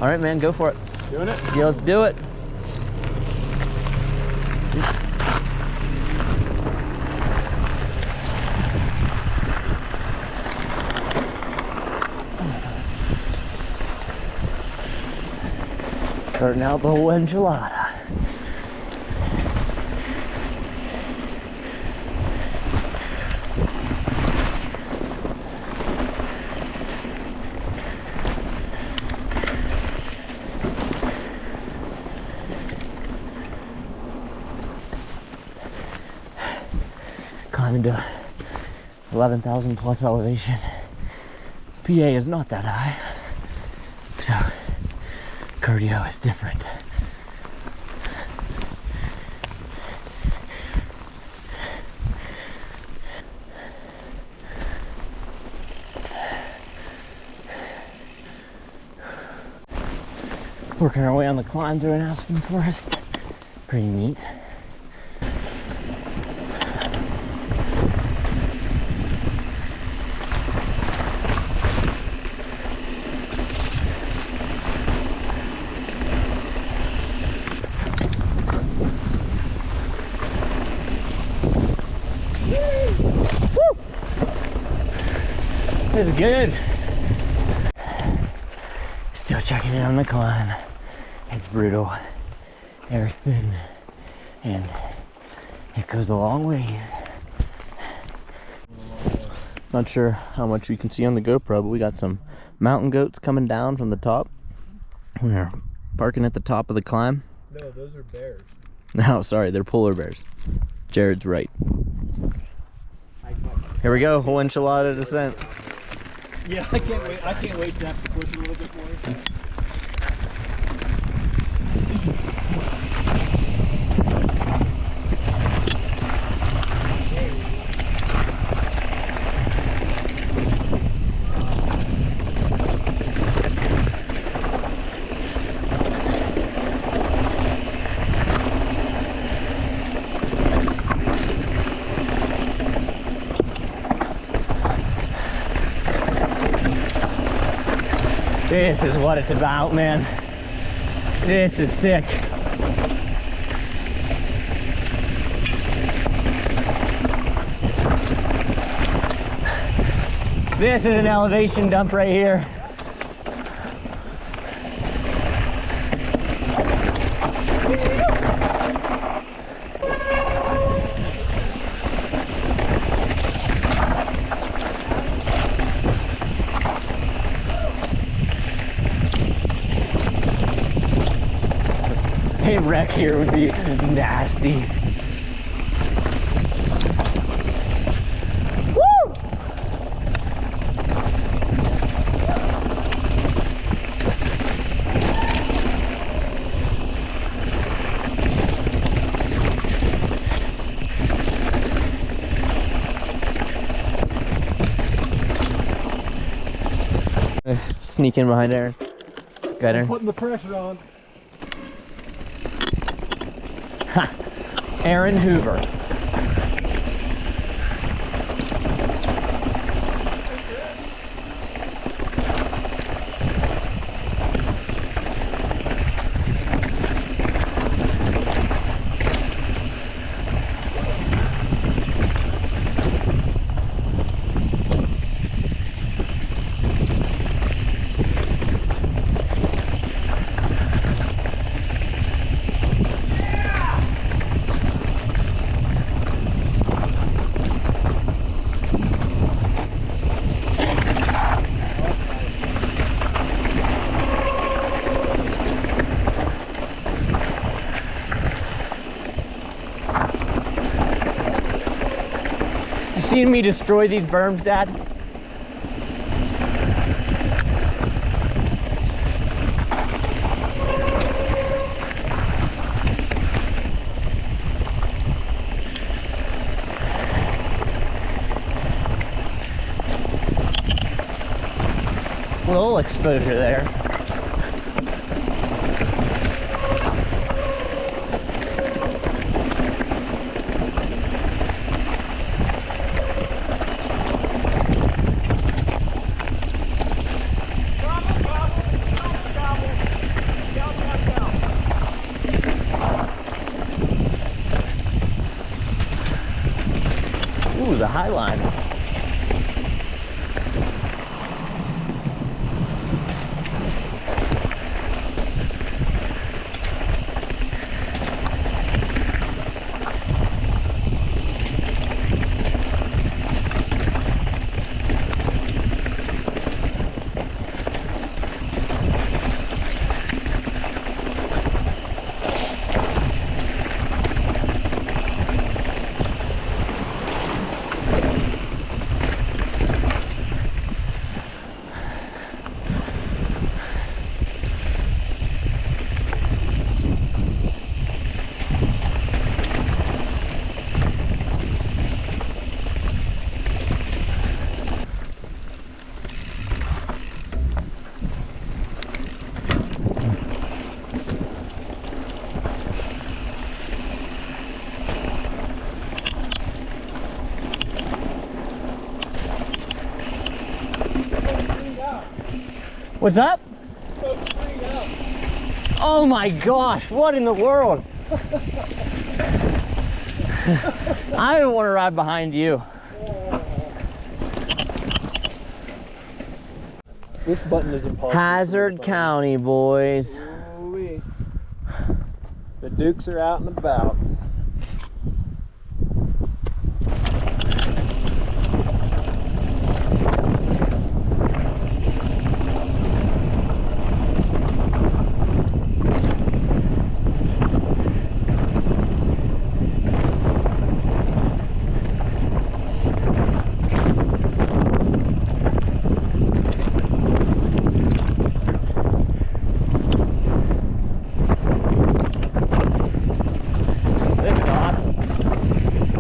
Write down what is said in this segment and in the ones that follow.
All right, man, go for it. Doing it? Yeah, let's do it. Starting out the whole enchilada. Climbing to 11,000 plus elevation. PA is not that high, so cardio is different. Working our way on the climb through an aspen forest. Pretty neat. This is good. Still checking in on the climb. It's brutal. Air's thin. And it goes a long ways. Not sure how much you can see on the GoPro, but we got some mountain goats coming down from the top. We're parking at the top of the climb. No, those are bears. No, sorry, they're polar bears. Jared's right. Here we go, whole enchilada descent. Yeah, I can't wait. I can't wait to have to push it a little bit more. This is what it's about, man. This is sick. This is an elevation dump right here. A wreck here would be nasty. Woo! Sneak in behind Aaron. Got Aaron. Putting the pressure on. Aaron Hoover. Seen me destroy these berms, Dad? A little exposure there. the High Line. What's up? Oh my gosh, what in the world? I don't want to ride behind you. This button is impossible. Hazard County, boys. Ooh-wee. The Dukes are out and about.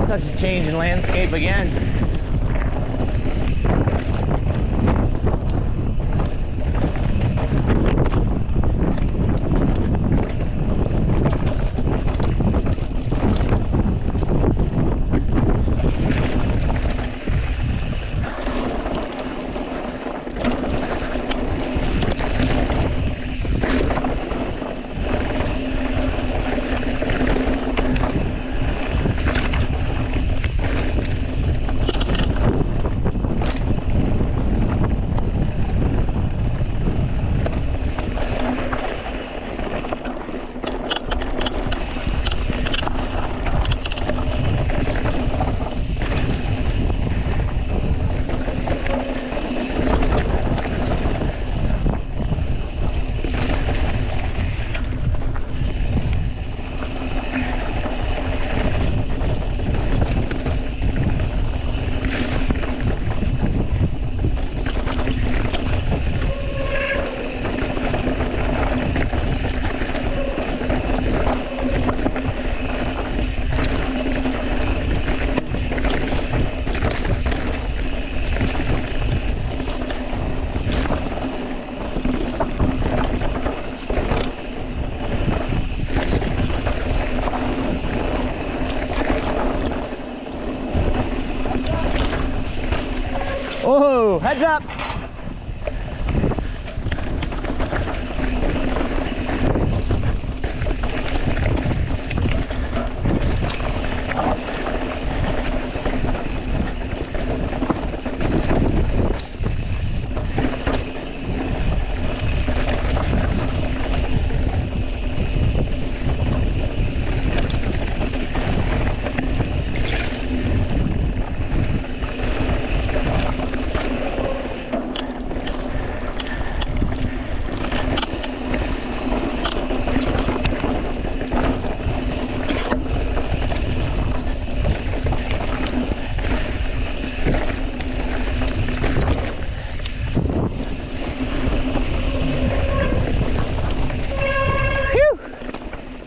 Such a change in landscape again. Oh, heads up.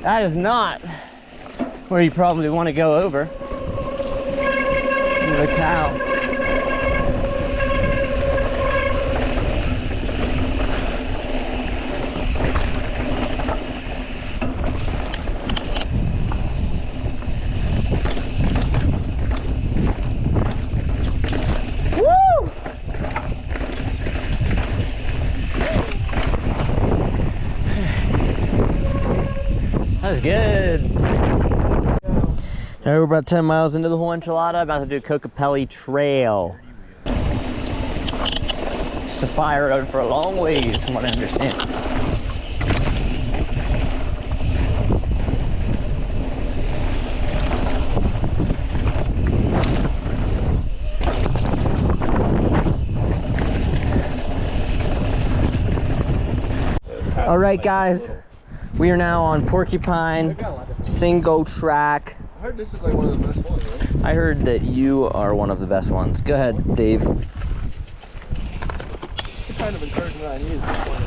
That is not where you probably want to go over. The cow. Woo! That was good. All right, we're about 10 miles into the whole enchilada, about to do Cocopelli Trail. Just a fire road for a long ways, from what I understand. All right, guys, we are now on Porcupine single track. I heard this is like one of the best ones, right? I heard that you are one of the best ones. Go ahead, Dave. The kind of encouragement I need at this point in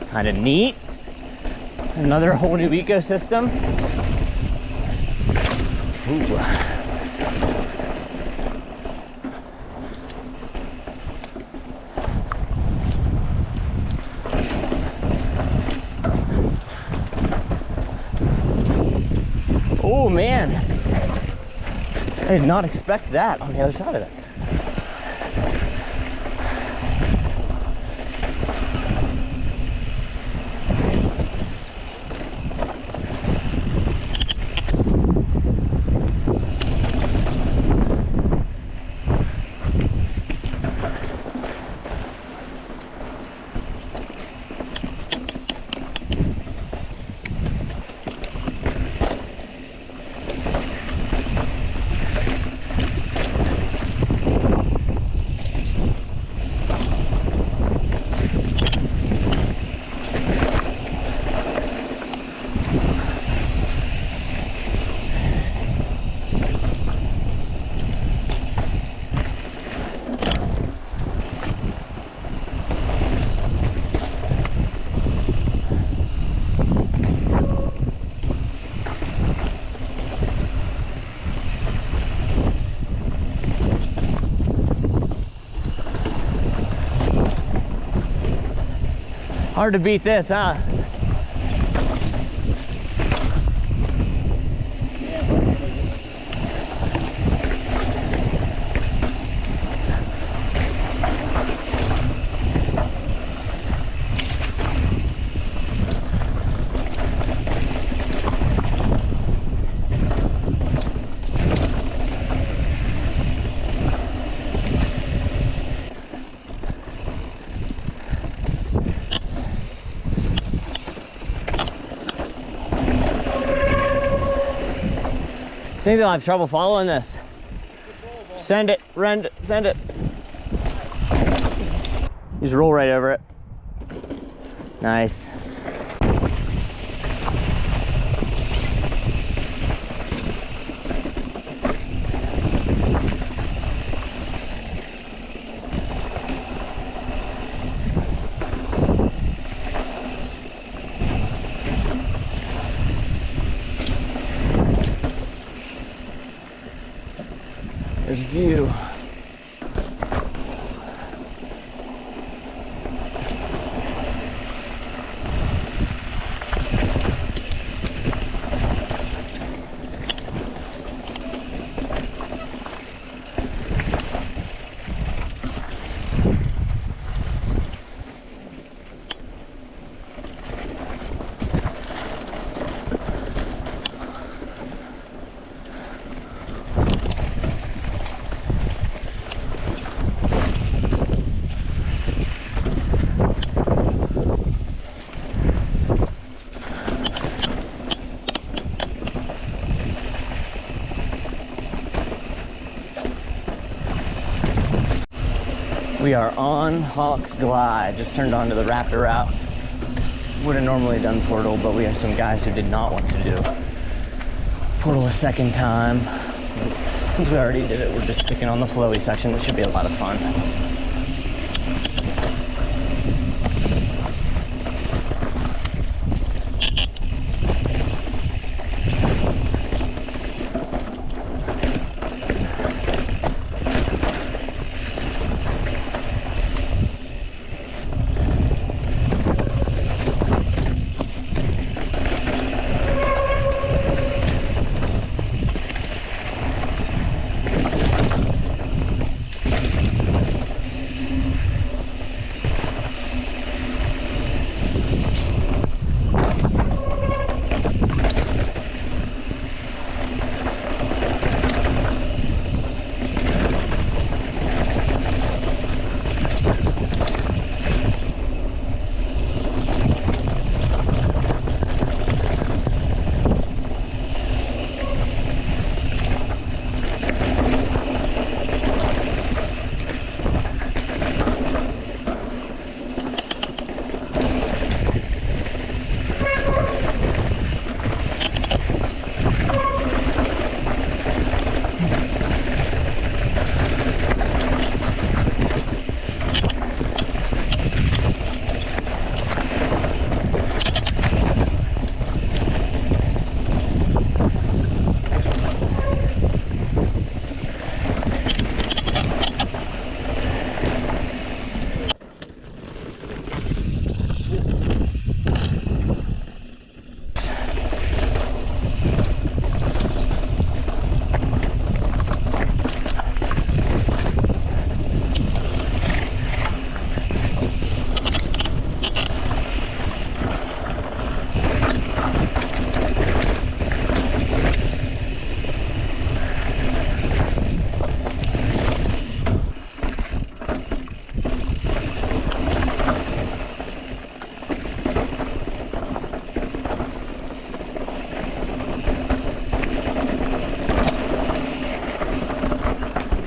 life. Kind of neat. Another whole new ecosystem. Ooh. Oh man, I did not expect that on the other side of that. Hard to beat this, huh? Think they'll have trouble following this. Send it, Rend, send it. Just roll right over it. Nice. There's a view. We are on Hawks Glide. Just turned onto the Raptor route. Would have normally done Portal, but we have some guys who did not want to do Portal a second time. Since we already did it, we're just sticking on the flowy section, which should be a lot of fun.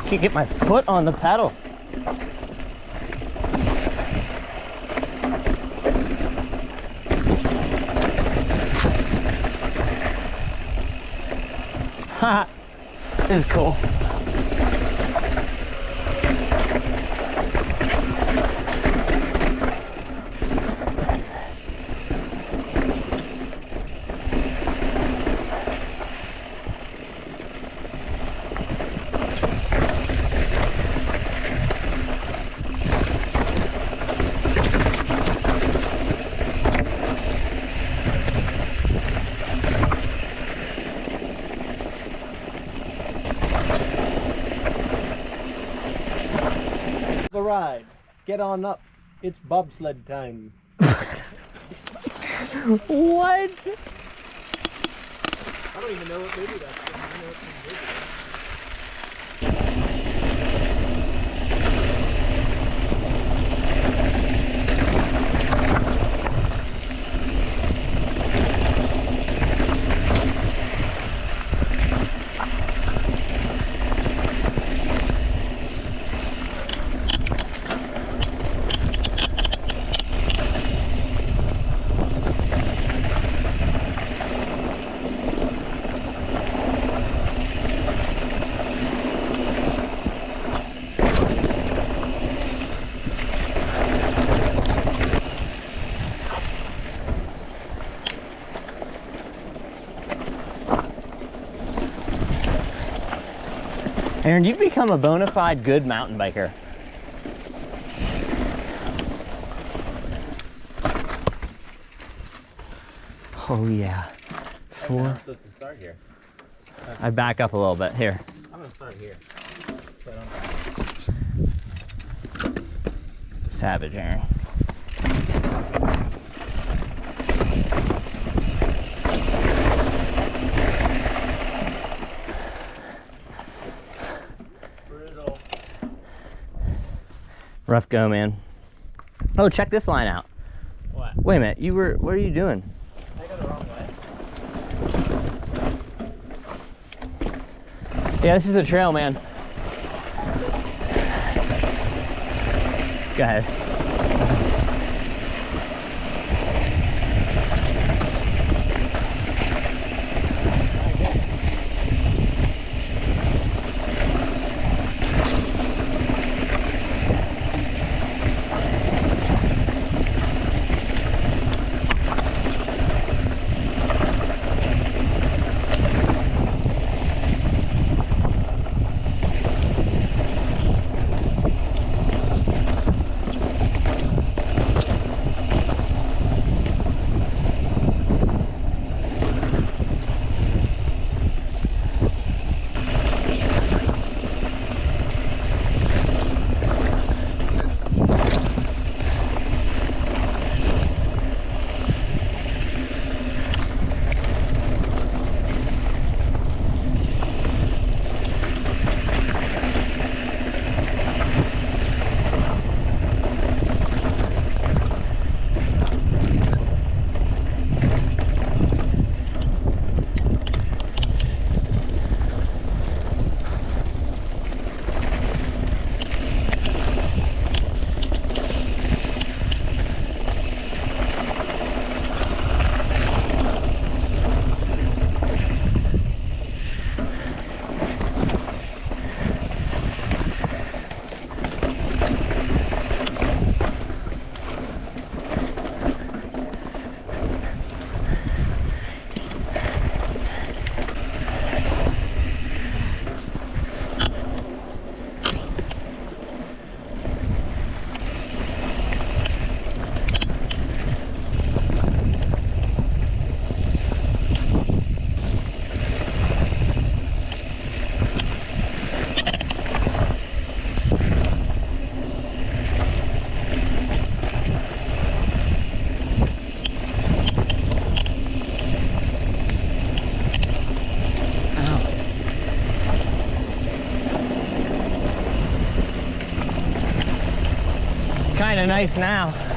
Can't get my foot on the pedal. Ha! This is cool. The ride. Get on up. It's bobsled time. What? I don't even know what movie that's from. I don't know what movie. Aaron, you've become a bona fide good mountain biker. Oh yeah. Four. I'm supposed to start here. I back up a little bit. Here. I'm gonna start here. Savage, Aaron. Brutal. Rough go, man. Oh, check this line out. What? Wait a minute. What are you doing? I go the wrong way. Yeah, this is a trail, man. Go ahead. Kind of nice now.